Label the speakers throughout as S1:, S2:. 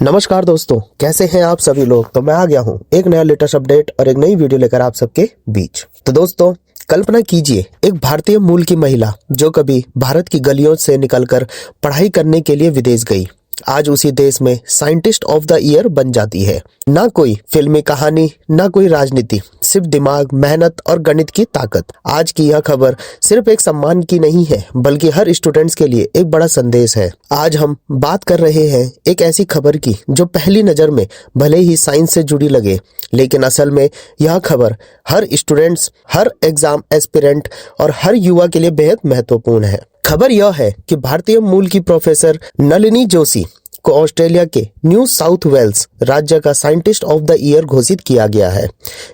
S1: नमस्कार दोस्तों, कैसे हैं आप सभी लोग। तो मैं आ गया हूं एक नया लेटेस्ट अपडेट और एक नई वीडियो लेकर आप सबके बीच। तो दोस्तों, कल्पना कीजिए एक भारतीय मूल की महिला जो कभी भारत की गलियों से निकलकर पढ़ाई करने के लिए विदेश गई, आज उसी देश में साइंटिस्ट ऑफ द ईयर बन जाती है। ना कोई फिल्मी कहानी, ना कोई राजनीति, सिर्फ दिमाग, मेहनत और गणित की ताकत। आज की यह खबर सिर्फ एक सम्मान की नहीं है, बल्कि हर स्टूडेंट्स के लिए एक बड़ा संदेश है। आज हम बात कर रहे हैं एक ऐसी खबर की जो पहली नजर में भले ही साइंस से जुड़ी लगे, लेकिन असल में यह खबर हर स्टूडेंट्स, हर एग्जाम एस्पिरेंट और हर युवा के लिए बेहद महत्वपूर्ण है। खबर यह है कि भारतीय मूल की प्रोफेसर नलिनी जोशी को ऑस्ट्रेलिया के न्यू साउथ वेल्स राज्य का साइंटिस्ट ऑफ द ईयर घोषित किया गया है।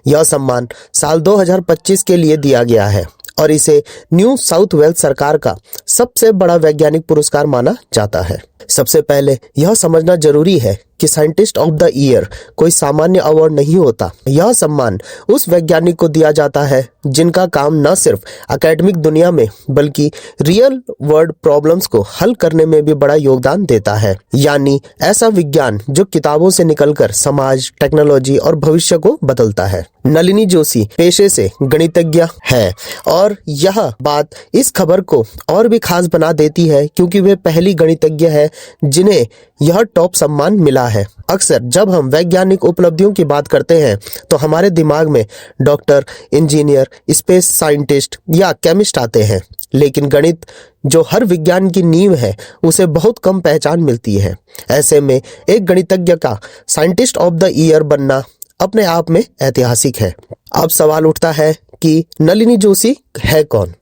S1: यह सम्मान साल 2025 के लिए दिया गया है और इसे न्यू साउथ वेल्स सरकार का सबसे बड़ा वैज्ञानिक पुरस्कार माना जाता है। सबसे पहले यह समझना जरूरी है कि साइंटिस्ट ऑफ द ईयर कोई सामान्य अवार्ड नहीं होता। यह सम्मान उस वैज्ञानिक को दिया जाता है जिनका काम न सिर्फ एकेडमिक दुनिया में बल्कि रियल वर्ल्ड प्रॉब्लम्स को हल करने में भी बड़ा योगदान देता है। यानी ऐसा विज्ञान जो किताबों से निकलकर समाज, टेक्नोलॉजी और भविष्य को बदलता है। नलिनी जोशी पेशे से गणितज्ञ है और यह बात इस खबर को और भी खास बना देती है क्योंकि वे पहली गणितज्ञ है जिन्हें यह टॉप सम्मान मिला है। अक्सर जब हम वैज्ञानिक उपलब्धियों की बात करते हैं तो हमारे दिमाग में डॉक्टर, इंजीनियर, स्पेस साइंटिस्ट या केमिस्ट आते हैं, लेकिन गणित जो हर विज्ञान की नींव है उसे बहुत कम पहचान मिलती है। ऐसे में एक गणितज्ञ का साइंटिस्ट ऑफ द ईयर बनना अपने आप में ऐतिहासिक है। अब सवाल उठता है कि नलिनी जोशी है कौन।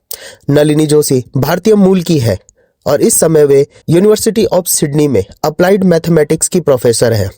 S1: नलिनी जोशी भारतीय मूल की है और इस समय वे यूनिवर्सिटी ऑफ सिडनी में अप्लाइड मैथमेटिक्स की प्रोफेसर है।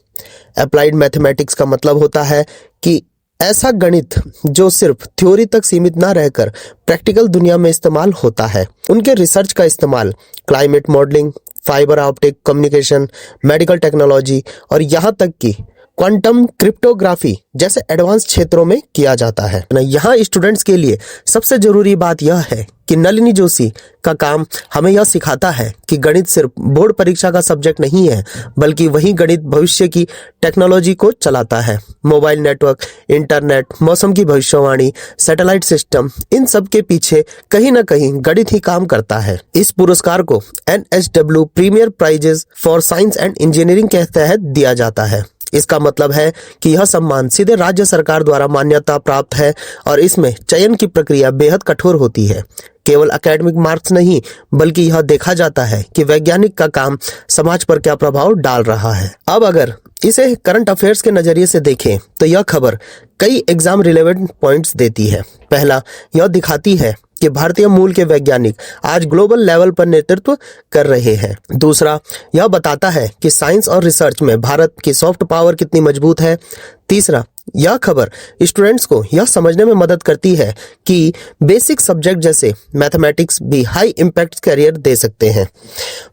S1: अप्लाइड मैथमेटिक्स का मतलब होता है कि ऐसा गणित जो सिर्फ थ्योरी तक सीमित ना रहकर प्रैक्टिकल दुनिया में इस्तेमाल होता है। उनके रिसर्च का इस्तेमाल climate modelling, fibre optic communication, medical technology और यहाँ तक कि क्वांटम क्रिप्टोग्राफी जैसे एडवांस क्षेत्रों में किया जाता है। यहाँ स्टूडेंट्स के लिए सबसे जरूरी बात यह है कि नलिनी जोशी का काम हमें यह सिखाता है कि गणित सिर्फ बोर्ड परीक्षा का सब्जेक्ट नहीं है, बल्कि वही गणित भविष्य की टेक्नोलॉजी को चलाता है। मोबाइल नेटवर्क, इंटरनेट, मौसम की भविष्यवाणी, सैटेलाइट सिस्टम, इन सब के पीछे कहीं ना कहीं गणित ही काम करता है। इस पुरस्कार को NSW premier prizes for science and engineering के तहत दिया जाता है। इसका मतलब है कि यह सम्मान सीधे राज्य सरकार द्वारा मान्यता प्राप्त है और इसमें चयन की प्रक्रिया बेहद कठोर होती है। केवल एकेडमिक मार्क्स नहीं, बल्कि यह देखा जाता है कि वैज्ञानिक का काम समाज पर क्या प्रभाव डाल रहा है। अब अगर इसे करंट अफेयर्स के नजरिए से देखें तो यह खबर कई एग्जाम रिलेवेंट पॉइंट्स देती है। पहला, यह दिखाती है कि भारतीय मूल के वैज्ञानिक आज ग्लोबल लेवल पर नेतृत्व कर रहे हैं। दूसरा, यह बताता है कि साइंस और रिसर्च में भारत की सॉफ्ट पावर कितनी मजबूत है। तीसरा, यह खबर स्टूडेंट्स को यह समझने में मदद करती है कि बेसिक सब्जेक्ट जैसे मैथमेटिक्स भी हाई इम्पैक्ट करियर दे सकते हैं।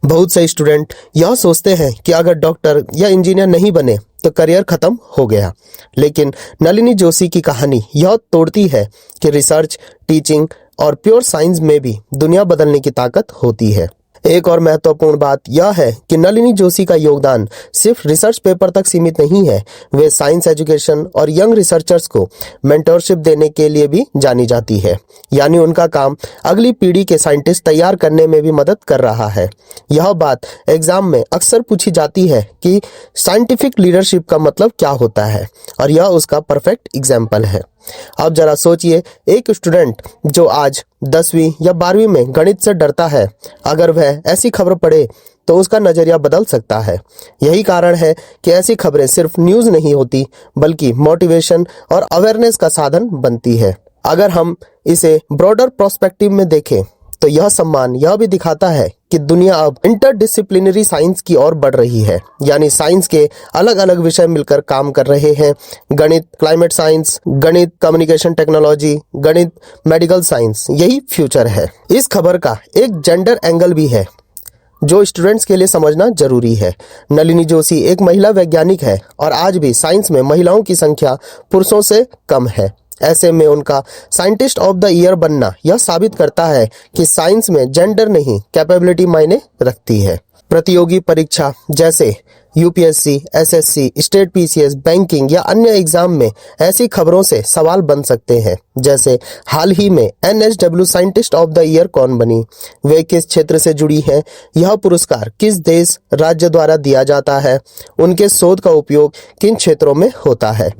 S1: बहुत से स्टूडेंट यह सोचते हैं कि अगर डॉक्टर या इंजीनियर नहीं बने तो करियर खत्म हो गया, लेकिन नलिनी जोशी की कहानी यह तोड़ती है कि रिसर्च, टीचिंग और प्योर साइंस में भी दुनिया बदलने की ताकत होती है। एक और महत्वपूर्ण बात यह है कि नलिनी जोशी का योगदान सिर्फ रिसर्च पेपर तक सीमित नहीं है। वे साइंस एजुकेशन और यंग रिसर्चर्स को मेंटरशिप देने के लिए भी जानी जाती है। यानी उनका काम अगली पीढ़ी के साइंटिस्ट तैयार करने में भी मदद कर रहा है। यह बात एग्जाम में अक्सर पूछी जाती है कि साइंटिफिक लीडरशिप का मतलब क्या होता है, और यह उसका परफेक्ट एग्जाम्पल है। अब जरा सोचिए, एक स्टूडेंट जो आज 10वीं या 12वीं में गणित से डरता है, अगर वह ऐसी खबर पढ़े तो उसका नजरिया बदल सकता है। यही कारण है कि ऐसी खबरें सिर्फ न्यूज़ नहीं होती, बल्कि मोटिवेशन और अवेयरनेस का साधन बनती है। अगर हम इसे ब्रॉडर पर्सपेक्टिव में देखें तो यह सम्मान यह भी दिखाता है कि दुनिया अब इंटरडिसिप्लिनरी साइंस की ओर बढ़ रही है। यानी साइंस के अलग अलग विषय मिलकर काम कर रहे हैं। गणित, क्लाइमेट साइंस, गणित, कम्युनिकेशन टेक्नोलॉजी, गणित, मेडिकल साइंस, यही फ्यूचर है। इस खबर का एक जेंडर एंगल भी है जो स्टूडेंट्स के लिए समझना जरूरी है। नलिनी जोशी एक महिला वैज्ञानिक है और आज भी साइंस में महिलाओं की संख्या पुरुषों से कम है। ऐसे में उनका साइंटिस्ट ऑफ द ईयर बनना यह साबित करता है कि साइंस में जेंडर नहीं, कैपेबिलिटी मायने रखती है। प्रतियोगी परीक्षा जैसे UPSC, SSC, state PCS, banking या अन्य एग्जाम में ऐसी खबरों से सवाल बन सकते हैं, जैसे हाल ही में NSW scientist of the year कौन बनी, वे किस क्षेत्र से जुड़ी हैं, यह पुरस्कार किस देश राज्य द्वारा दिया जाता है, उनके शोध का उपयोग किन क्षेत्रों में होता है।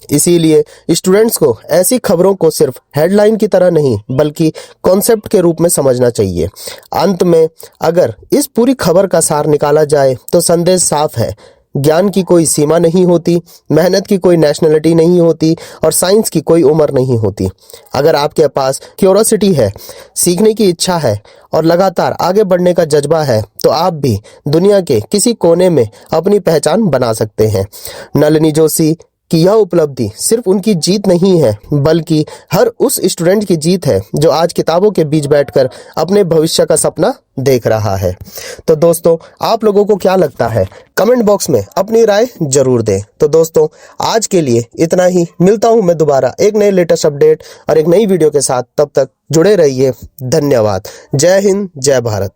S1: इसीलिए स्टूडेंट्स को ऐसी खबरों को सिर्फ हेडलाइन की तरह नहीं बल्कि कॉन्सेप्ट के रूप में समझना चाहिए। अंत में अगर इस पूरी खबर का सार निकाला जाए तो संदेश साफ है, ज्ञान की कोई सीमा नहीं होती, मेहनत की कोई नेशनलिटी नहीं होती और साइंस की कोई उम्र नहीं होती। अगर आपके पास क्यूरोसिटी है, सीखने की इच्छा है और लगातार आगे बढ़ने का जज्बा है तो आप भी दुनिया के किसी कोने में अपनी पहचान बना सकते हैं। नलिनी जोशी कि यह उपलब्धि सिर्फ उनकी जीत नहीं है बल्कि हर उस स्टूडेंट की जीत है जो आज किताबों के बीच बैठकर अपने भविष्य का सपना देख रहा है। तो दोस्तों, आप लोगों को क्या लगता है? कमेंट बॉक्स में अपनी राय जरूर दें। तो दोस्तों, आज के लिए इतना ही। मिलता हूं मैं दोबारा एक नए लेटेस्ट अपडेट और एक नई वीडियो के साथ। तब तक जुड़े रहिए। धन्यवाद। जय हिंद, जय भारत।